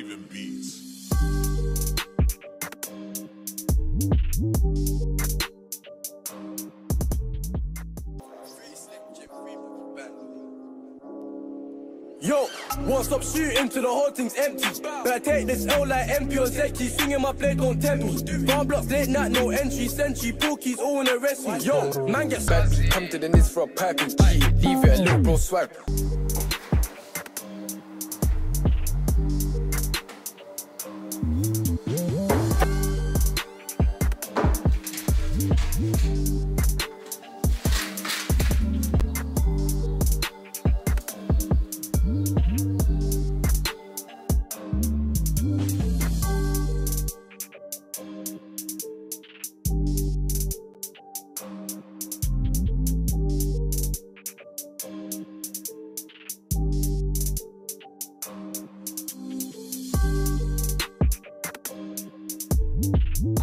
Raven Beats. Yo, won't stop shooting till the whole thing's empty. Better take this L like MP or Zeki. Swinging my blade, don't tempt me. Farm blocks, late night, no entry. Sentry, Porkies, all in the rescue. Yo, man gets bad. Come to the Niz for a pipe and G. Leave it a little bro swag.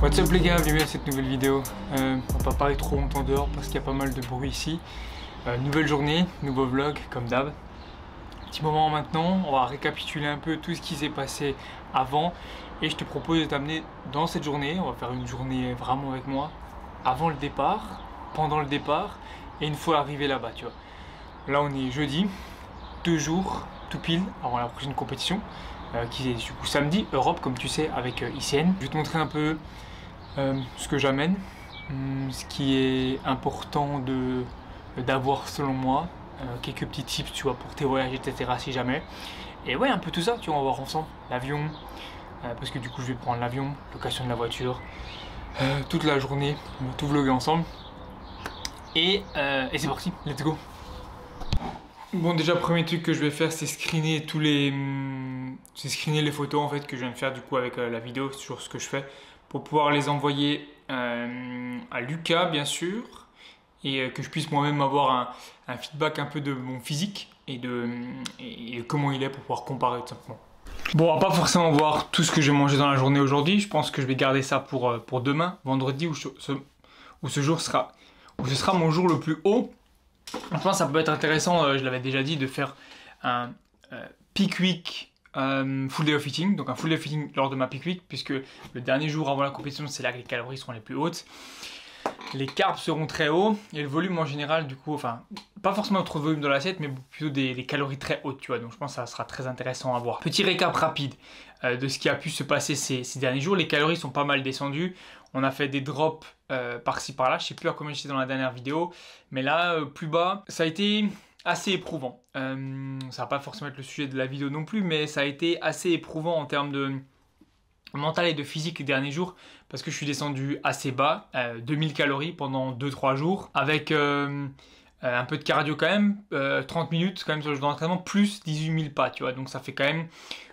What's up les gars, bienvenue à cette nouvelle vidéo. On va pas parler trop longtemps dehors parce qu'il y a pas mal de bruit ici. Nouvelle journée, nouveau vlog comme d'hab. Petit moment maintenant, on va récapituler un peu tout ce qui s'est passé avant. Et je te propose de t'amener dans cette journée. On va faire une journée vraiment avec moi. Avant le départ, pendant le départ et une fois arrivé là-bas, tu vois. Là on est jeudi, 2 jours tout pile avant la prochaine compétition. Qui est du coup samedi, Europe comme tu sais avec ICN. Je vais te montrer un peu ce que j'amène, ce qui est important d'avoir selon moi, quelques petits tips tu vois pour tes voyages etc si jamais. Et ouais un peu tout ça tu vois, on va voir ensemble, l'avion, parce que du coup je vais prendre l'avion, location de la voiture, toute la journée, on va tout vlogger ensemble. Et c'est parti, let's go. Bon déjà premier truc que je vais faire c'est screener les photos en fait que je viens de faire du coup avec la vidéo sur ce que je fais pour pouvoir les envoyer à Lucas bien sûr et que je puisse moi-même avoir un feedback un peu de mon physique et de comment il est pour pouvoir comparer tout simplement. Bon on va pas forcément voir tout ce que j'ai mangé dans la journée aujourd'hui, je pense que je vais garder ça pour demain, vendredi où ce sera mon jour le plus haut. Je pense que ça peut être intéressant, je l'avais déjà dit, de faire un peak week full day of eating, donc un full day of eating lors de ma peak week, puisque le dernier jour avant la compétition, c'est là que les calories seront les plus hautes. Les carbs seront très hauts et le volume en général, du coup, enfin, pas forcément trop de volume dans l'assiette, mais plutôt des calories très hautes, tu vois. Donc je pense que ça sera très intéressant à voir. Petit récap rapide de ce qui a pu se passer ces derniers jours. Les calories sont pas mal descendues. On a fait des drops par-ci par-là. Je sais plus à combien j'étais dans la dernière vidéo, mais là, plus bas, ça a été assez éprouvant. Ça va pas forcément être le sujet de la vidéo non plus, mais ça a été assez éprouvant en termes de mental et de physique les derniers jours parce que je suis descendu assez bas, 2000 calories pendant 2-3 jours avec un peu de cardio quand même, 30 minutes quand même sur le jour d'entraînement plus 18 000 pas tu vois, donc ça fait quand même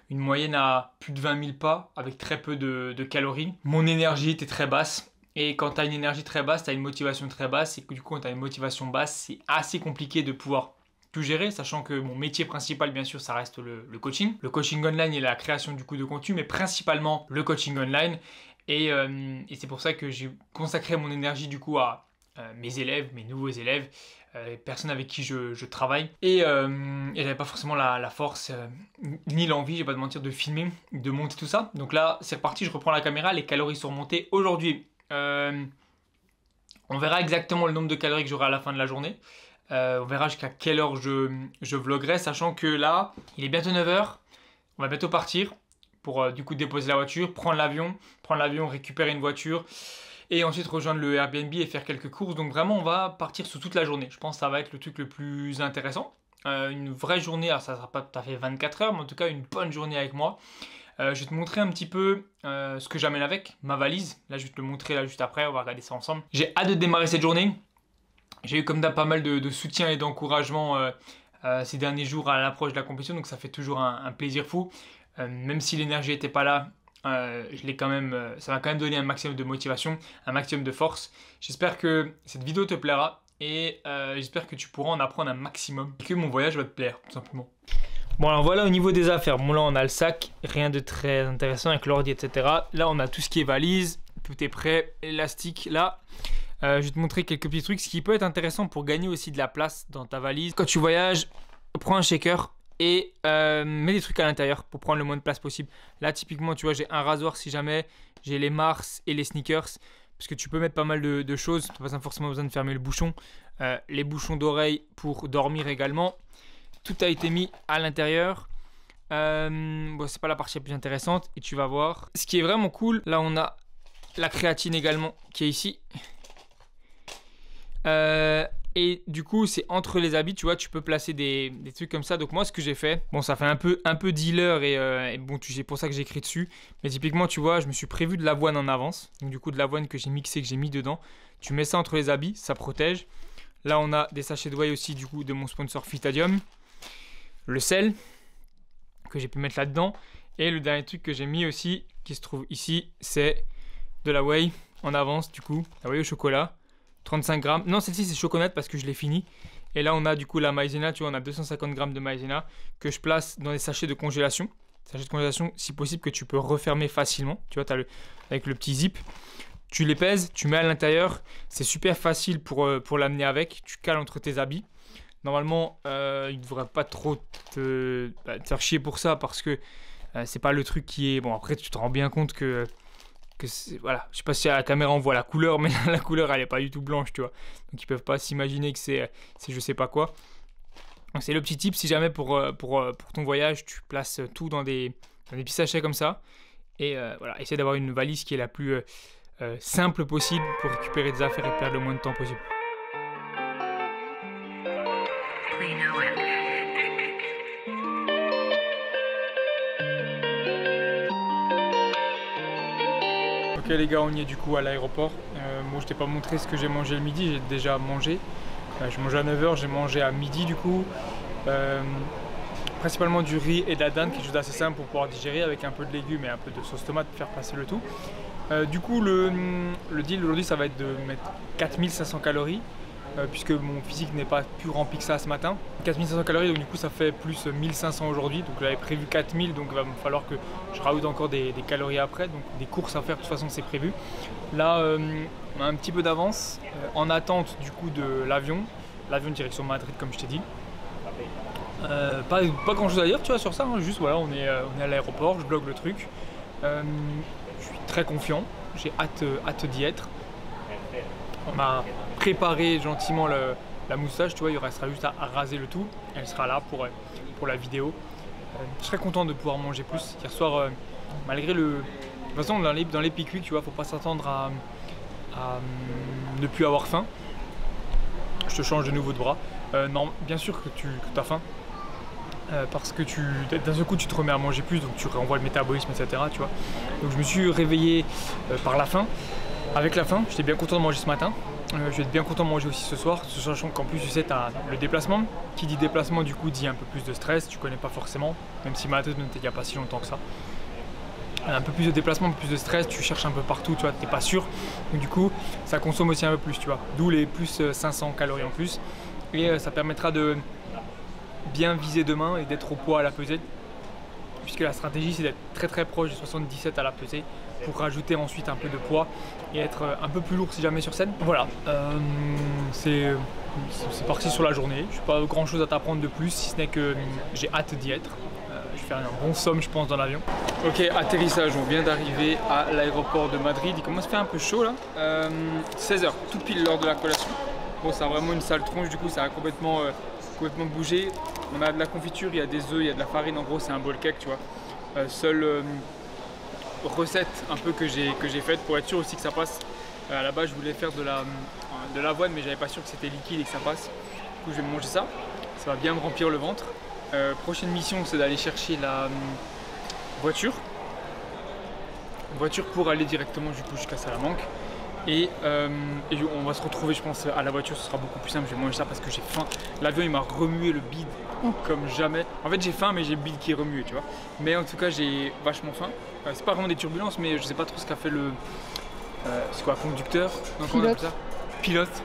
une moyenne à plus de 20 000 pas avec très peu de calories. Mon énergie était très basse et quand tu as une énergie très basse, tu as une motivation très basse et du coup quand tu as une motivation basse c'est assez compliqué de pouvoir tout gérer, sachant que mon métier principal bien sûr ça reste le coaching online et la création du coup de contenu, mais principalement le coaching online et c'est pour ça que j'ai consacré mon énergie du coup à mes élèves, mes nouveaux élèves, les personnes avec qui je travaille et j'avais pas forcément la force ni l'envie, je vais pas te mentir, de filmer, de monter tout ça. Donc là c'est reparti, je reprends la caméra, les calories sont remontées aujourd'hui. On verra exactement le nombre de calories que j'aurai à la fin de la journée. On verra jusqu'à quelle heure je vloggerai, sachant que là, il est bientôt 9 h. On va bientôt partir pour du coup déposer la voiture, prendre l'avion, récupérer une voiture et ensuite rejoindre le Airbnb et faire quelques courses. Donc vraiment, on va partir sur toute la journée. Je pense que ça va être le truc le plus intéressant. Une vraie journée, alors ça ne sera pas tout à fait 24 heures, mais en tout cas une bonne journée avec moi. Je vais te montrer un petit peu ce que j'amène avec, ma valise. Là, je vais te le montrer là juste après, on va regarder ça ensemble. J'ai hâte de démarrer cette journée. J'ai eu comme d'hab pas mal de soutien et d'encouragement ces derniers jours à l'approche de la compétition, donc ça fait toujours un plaisir fou. Même si l'énergie n'était pas là, ça m'a quand même donné un maximum de motivation, un maximum de force. J'espère que cette vidéo te plaira et j'espère que tu pourras en apprendre un maximum et que mon voyage va te plaire tout simplement. Bon alors voilà au niveau des affaires, bon là on a le sac, rien de très intéressant avec l'ordi etc. Là on a tout ce qui est valise, tout est prêt, élastique là. Je vais te montrer quelques petits trucs, ce qui peut être intéressant pour gagner aussi de la place dans ta valise. Quand tu voyages, prends un shaker et mets des trucs à l'intérieur pour prendre le moins de place possible. Là, typiquement, tu vois, j'ai un rasoir si jamais, j'ai les Mars et les sneakers, parce que tu peux mettre pas mal de choses, tu n'as pas forcément besoin de fermer le bouchon. Les bouchons d'oreille pour dormir également. Tout a été mis à l'intérieur. Bon, c'est pas la partie la plus intéressante et tu vas voir. Ce qui est vraiment cool, là on a la créatine également qui est ici. Et du coup, c'est entre les habits, tu vois, tu peux placer des trucs comme ça. Donc moi, ce que j'ai fait, bon, ça fait un peu dealer et bon, c'est pour ça que j'ai écrit dessus. Mais typiquement, tu vois, je me suis prévu de l'avoine en avance. Donc du coup, de l'avoine que j'ai mixé, que j'ai mis dedans. Tu mets ça entre les habits, ça protège. Là, on a des sachets de whey aussi, du coup, de mon sponsor Phytadium. Le sel que j'ai pu mettre là-dedans. Et le dernier truc que j'ai mis aussi, qui se trouve ici, c'est de la whey en avance, du coup. La whey au chocolat. 35 grammes. Non, celle-ci, c'est chocolat parce que je l'ai fini. Et là, on a du coup la maïzena. Tu vois, on a 250 grammes de maïzena que je place dans des sachets de congélation. Sachets de congélation, si possible, que tu peux refermer facilement. Tu vois, avec le petit zip. Tu les pèses, tu mets à l'intérieur. C'est super facile pour l'amener avec. Tu cales entre tes habits. Normalement, il ne devrait pas trop te faire chier pour ça parce que c'est pas le truc qui est... Bon, après, tu te rends bien compte que voilà, je sais pas si à la caméra on voit la couleur, mais la couleur elle est pas du tout blanche, tu vois. Donc ils peuvent pas s'imaginer que c'est je sais pas quoi. Donc c'est le petit tip si jamais pour ton voyage, tu places tout dans des petits sachets comme ça. Et voilà, essaie d'avoir une valise qui est la plus simple possible pour récupérer des affaires et perdre le moins de temps possible. Ok les gars, on y est du coup à l'aéroport. Moi je t'ai pas montré ce que j'ai mangé le midi, j'ai déjà mangé. Je mangeais à 9 h, j'ai mangé à midi du coup. Principalement du riz et de la dinde, quelque chose d'assez simple pour pouvoir digérer avec un peu de légumes et un peu de sauce tomate pour faire passer le tout. Du coup le deal aujourd'hui ça va être de mettre 4500 calories. Puisque mon physique n'est pas plus rempli que ça ce matin. 4500 calories, donc du coup ça fait plus 1500 aujourd'hui. Donc j'avais prévu 4000, donc il va me falloir que je rajoute encore des calories après. Donc des courses à faire, de toute façon c'est prévu. Là, on a un petit peu d'avance en attente du coup de l'avion. L'avion direction Madrid comme je t'ai dit. Pas grand chose à dire tu vois sur ça, hein. Juste voilà, on est à l'aéroport, je bloque le truc. Je suis très confiant, j'ai hâte d'y être. On m'a préparé gentiment la moustache, tu vois, il restera juste à raser le tout. Elle sera là pour la vidéo. Je serais content de pouvoir manger plus. Hier soir, malgré le... De toute façon, dans les pique-niques, tu vois, faut pas s'attendre à ne plus avoir faim. Je te change de nouveau de bras. Non, bien sûr que tu as faim. Parce que d'un seul coup, tu te remets à manger plus, donc tu renvoies le métabolisme, etc. Tu vois. Donc je me suis réveillé par la faim. Avec la faim, j'étais bien content de manger ce matin. Je vais être bien content de manger aussi ce soir, sachant qu'en plus tu sais, tu as le déplacement. Qui dit déplacement du coup dit un peu plus de stress, tu connais pas forcément, même si Madrid n'était il n'y a pas si longtemps que ça. Un peu plus de déplacement, un peu plus de stress, tu cherches un peu partout, tu vois, t'es pas sûr. Donc du coup, ça consomme aussi un peu plus, tu vois. D'où les plus 500 calories en plus. Et ça permettra de bien viser demain et d'être au poids à la pesée. Puisque la stratégie c'est d'être très très proche de 77 à la pesée pour rajouter ensuite un peu de poids et être un peu plus lourd si jamais sur scène. Voilà, c'est parti sur la journée. Je n'ai pas grand chose à t'apprendre de plus si ce n'est que j'ai hâte d'y être. Je vais faire un bon somme je pense dans l'avion. Ok, atterrissage, on vient d'arriver à l'aéroport de Madrid. Il commence à faire un peu chaud là. 16 h, tout pile l'heure de la collation. Bon, ça a vraiment une sale tronche, du coup ça a complètement bougé. On a de la confiture, il y a des œufs, il y a de la farine, en gros c'est un bowl cake, tu vois. Seule recette un peu que j'ai faite pour être sûr aussi que ça passe. À la base je voulais faire de l'avoine mais j'avais pas sûr que c'était liquide et que ça passe. Du coup je vais manger ça, ça va bien me remplir le ventre. Prochaine mission c'est d'aller chercher la voiture. Une voiture pour aller directement du coup jusqu'à Salamanque. Et on va se retrouver je pense à la voiture, ce sera beaucoup plus simple, je vais manger ça parce que j'ai faim. L'avion il m'a remué le bide comme jamais. En fait j'ai faim mais j'ai le bide qui est remué tu vois. Mais en tout cas j'ai vachement faim. C'est pas vraiment des turbulences mais je sais pas trop ce qu'a fait le... c'est quoi, conducteur? Donc, on appelle ça pilote.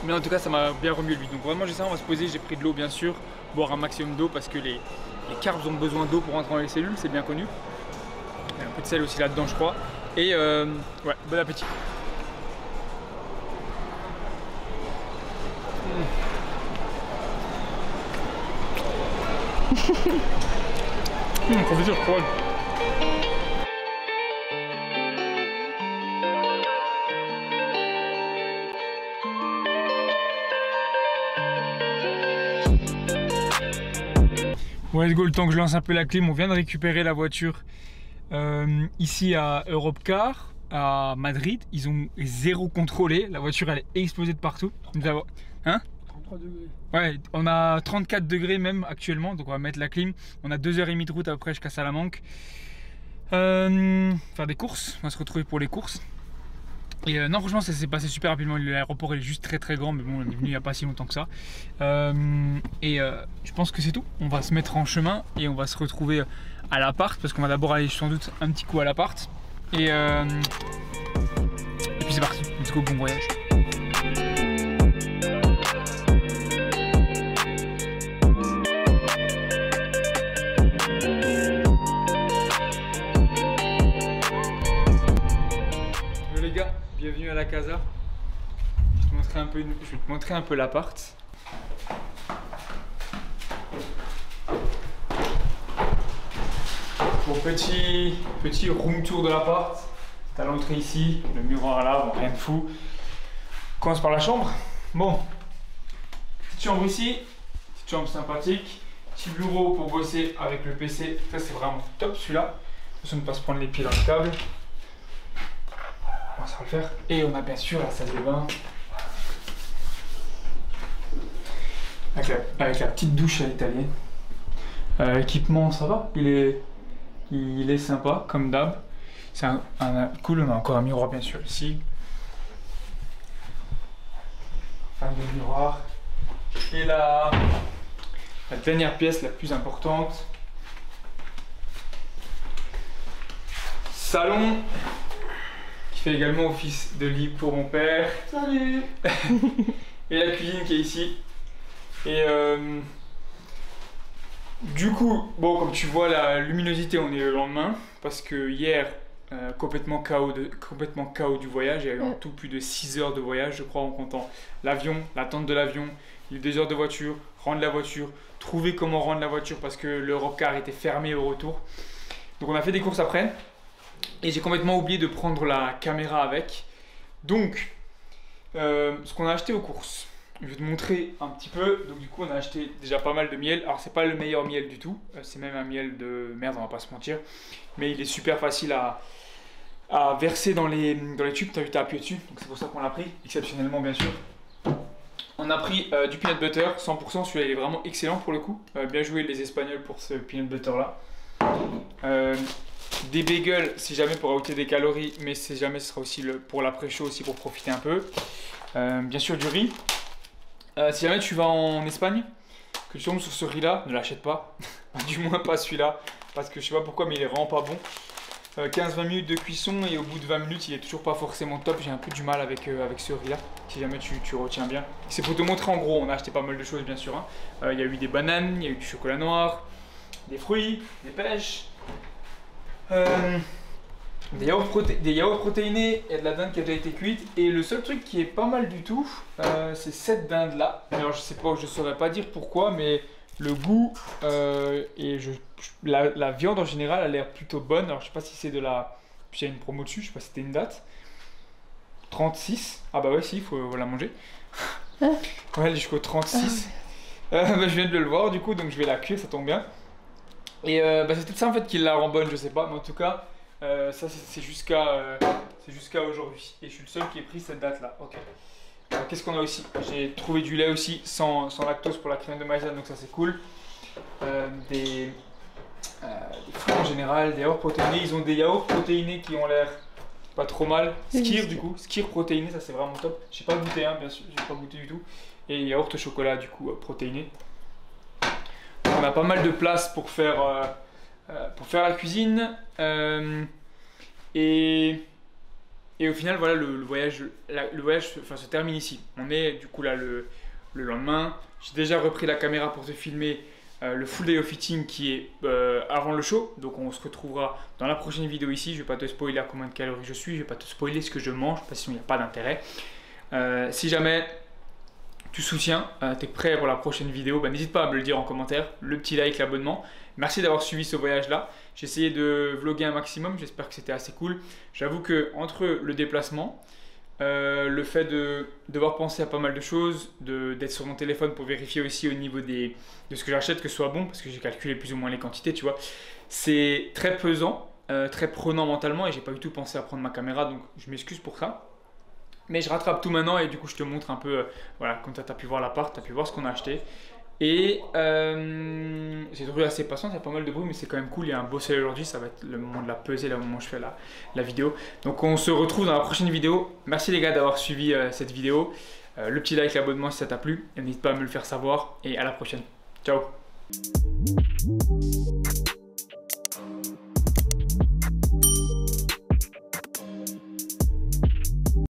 Mais en tout cas ça m'a bien remué le bide. Donc vraiment j'ai ça, on va se poser, j'ai pris de l'eau bien sûr. Boire un maximum d'eau parce que les carbs ont besoin d'eau pour rentrer dans les cellules, c'est bien connu. Il y a un peu de sel aussi là-dedans je crois. Et ouais, bon appétit. Confiture, quoi. Bon, let's go, le temps que je lance un peu la clim, on vient de récupérer la voiture ici à Europcar, à Madrid. Ils ont zéro contrôlé, la voiture elle est explosée de partout. Hein? 33 degrés. Ouais, on a 34 degrés même actuellement, donc on va mettre la clim. On a 2h30 de route après jusqu'à Salamanque. Faire des courses, on va se retrouver pour les courses. Et non, franchement, ça s'est passé super rapidement. L'aéroport est juste très grand, mais bon, on est venu il n'y a pas si longtemps que ça. Je pense que c'est tout. On va se mettre en chemin et on va se retrouver à l'appart parce qu'on va d'abord aller sans doute un petit coup à l'appart. Et puis c'est parti. Let's go, bon voyage. Les gars, bienvenue à la casa. Je vais te montrer un peu l'appart. Bon, petit room tour de l'appart. T'as l'entrée ici, le miroir là, bon, rien de fou. On commence par la chambre. Bon, petite chambre ici, petite chambre sympathique. Petit bureau pour bosser avec le PC. Ça c'est vraiment top celui-là. Attention de ne pas se prendre les pieds dans le câble. On va le faire. Et on a bien sûr la salle de bain. Avec la petite douche à l'italienne. L'équipement, ça va. Il est sympa, comme d'hab. C'est cool, on a encore un miroir bien sûr ici. Enfin, des miroirs. Et la dernière pièce, la plus importante. Salon. Qui fait également office de lit pour mon père. Salut. Et la cuisine qui est ici. Et du coup, bon, comme tu vois, la luminosité, on est le lendemain. Parce que hier, complètement KO du voyage. Il y a eu en tout plus de 6 heures de voyage, je crois, en comptant l'avion, l'attente de l'avion, les 2 heures de voiture, rendre la voiture, trouver comment rendre la voiture parce que l'Europcar était fermé au retour. Donc on a fait des courses après. Et j'ai complètement oublié de prendre la caméra avec. Donc, ce qu'on a acheté aux courses. Je vais te montrer un petit peu. Donc du coup, on a acheté déjà pas mal de miel. Alors, c'est pas le meilleur miel du tout. C'est même un miel de merde, on va pas se mentir. Mais il est super facile à verser dans les tubes. Tu as vu, tu as appuyé dessus. Donc c'est pour ça qu'on l'a pris. Exceptionnellement, bien sûr. On a pris du peanut butter 100%. Celui-là, il est vraiment excellent pour le coup. Bien joué les Espagnols pour ce peanut butter là. Des bagels si jamais pour ajouter des calories, mais si jamais ce sera aussi pour l'après-chaud aussi pour profiter un peu. Bien sûr du riz. Si jamais tu vas en Espagne, que tu tombes sur ce riz là, ne l'achète pas. Du moins pas celui-là, parce que je sais pas pourquoi mais il est vraiment pas bon. 15-20 minutes de cuisson et au bout de 20 minutes il est toujours pas forcément top. J'ai un peu du mal avec ce riz là, si jamais tu retiens bien. C'est pour te montrer en gros, on a acheté pas mal de choses bien sûr. Il y a eu des bananes, il y a eu du chocolat noir, des fruits, des pêches. Des yaourts protéinés et de la dinde qui a déjà été cuite. Et le seul truc qui est pas mal du tout, c'est cette dinde là. Alors je sais pas, je saurais pas dire pourquoi, mais le goût et la viande en général a l'air plutôt bonne. Alors je sais pas si c'est de la... Puis il y a une promo dessus, je sais pas si c'était une date. 36. Ah bah ouais si, il faut la manger. Ouais, elle est jusqu'au 36. Bah, je viens de le voir du coup, donc je vais la cuire, ça tombe bien. Et bah, c'est peut-être ça en fait qui la rend bonne, je sais pas, mais en tout cas, ça c'est jusqu'à aujourd'hui. Et je suis le seul qui ait pris cette date là. Ok. Qu'est-ce qu'on a aussi? J'ai trouvé du lait aussi sans lactose pour la crème de maïzena, donc ça c'est cool. Des fruits en général, des yaourts protéinés. Ils ont des yaourts protéinés qui ont l'air pas trop mal. Skyr du coup, Skyr protéiné, ça c'est vraiment top. J'ai pas goûté, hein, bien sûr, j'ai pas goûté du tout. Et yaourt au chocolat du coup protéiné. On a pas mal de place pour faire la cuisine et au final voilà le voyage se termine ici. On est du coup là le lendemain. J'ai déjà repris la caméra pour te filmer le full day of fitting qui est avant le show. Donc on se retrouvera dans la prochaine vidéo ici. Je vais pas te spoiler à combien de calories je suis, je vais pas te spoiler ce que je mange parce que sinon il n'y a pas d'intérêt. Si jamais tu soutiens, tu es prêt pour la prochaine vidéo, n'hésite pas à me le dire en commentaire, le petit like, l'abonnement. Merci d'avoir suivi ce voyage-là. J'ai essayé de vlogger un maximum, j'espère que c'était assez cool. J'avoue que entre le déplacement, le fait de devoir penser à pas mal de choses, d'être sur mon téléphone pour vérifier aussi au niveau de ce que j'achète que ce soit bon, parce que j'ai calculé plus ou moins les quantités, tu vois. C'est très pesant, très prenant mentalement et j'ai pas du tout pensé à prendre ma caméra, donc je m'excuse pour ça. Mais je rattrape tout maintenant et du coup je te montre un peu, voilà, comme tu as pu voir l'appart, tu as pu voir ce qu'on a acheté. Et j'ai trouvé assez patient, il y a pas mal de bruit mais c'est quand même cool, il y a un beau soleil aujourd'hui, ça va être le moment de la peser, là au moment où je fais la vidéo. Donc on se retrouve dans la prochaine vidéo. Merci les gars d'avoir suivi cette vidéo. Le petit like, l'abonnement si ça t'a plu, n'hésite pas à me le faire savoir et à la prochaine. Ciao.